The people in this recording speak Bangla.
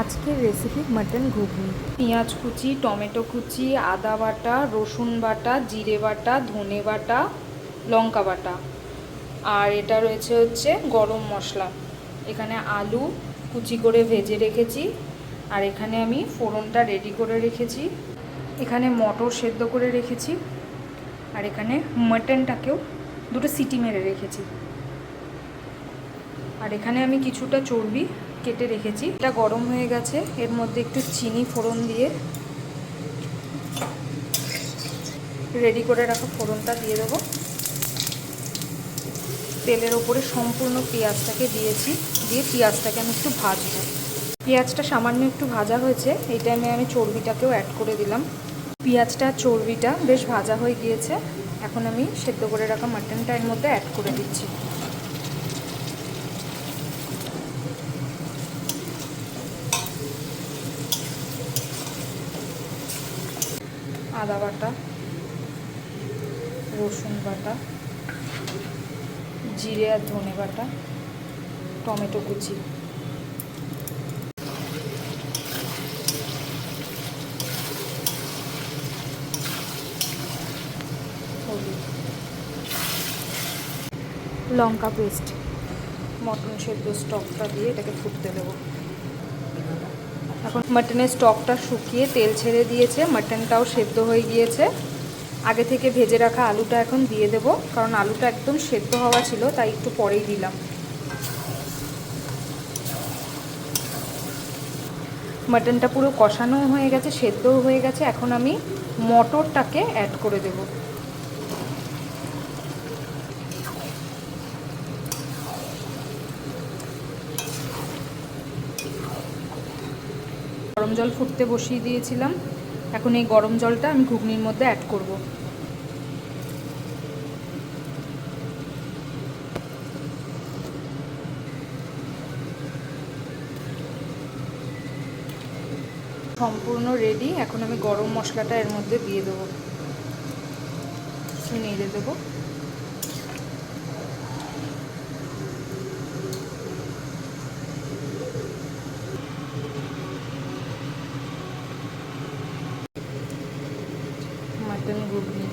আজকের রেসিপি মাটন ঘুগনি। পেঁয়াজ কুচি, টমেটো কুচি, আদা বাটা, রসুন বাটা, জিরে বাটা, ধনে বাটা, লঙ্কা বাটা, আর এটা রয়েছে গরম মশলা। এখানে আলু কুচি করে ভেজে রেখেছি, আর এখানে আমি ফোড়নটা রেডি করে রেখেছি। এখানে মটর সেদ্ধ করে রেখেছি, আর এখানে মাটনটাকেও দুটো সিটি মেরে রেখেছি। আর এখানে আমি কিছুটা চর্বি কেটে রেখেছি। এটা গরম হয়ে গেছে, এর মধ্যে একটু চিনি ফোড়ন দিয়ে রেডি করে রাখা ফোড়নটা দিয়ে দেবো। তেলের ওপরে সম্পূর্ণ পেঁয়াজটাকে দিয়েছি, দিয়ে পেঁয়াজটাকে আমি একটু ভাজবো। পেঁয়াজটা সামান্য একটু ভাজা হয়েছে, এই টাইমে আমি চর্বিটাকেও অ্যাড করে দিলাম। পেঁয়াজটা চর্বিটা বেশ ভাজা হয়ে গিয়েছে, এখন আমি সেদ্ধ করে রাখা মাটনটা এর মধ্যে অ্যাড করে দিচ্ছি। আদা বাটা, রসুন বাটা, জিরে আর ধনে বাটা, টমেটো কুচি, হলুদ, লঙ্কা পেস্ট, মটন সেদ্ধ স্টকটা দিয়ে এটাকে ফুটতে দেবো। এখন মাটনের স্টকটা শুকিয়ে তেল ছেড়ে দিয়েছে, মাটনটাও সেদ্ধ হয়ে গিয়েছে। আগে থেকে ভেজে রাখা আলুটা এখন দিয়ে দেব, কারণ আলুটা একদম সেদ্ধ হওয়া ছিল, তাই একটু পরেই দিলাম। মাটনটা পুরো কষানো হয়ে গেছে, সেদ্ধও হয়ে গেছে। এখন আমি মটরটাকে অ্যাড করে দেব। গরম জল ফুটতে বসিয়ে দিয়েছিলাম, এখন এই গরম জলটা আমি ঘুগনির মধ্যে অ্যাড করব। সম্পূর্ণ রেডি, এখন আমি গরম মশলাটা এর মধ্যে দিয়ে দেবো, নেড়ে দেবো। মাটন ঘুগনি।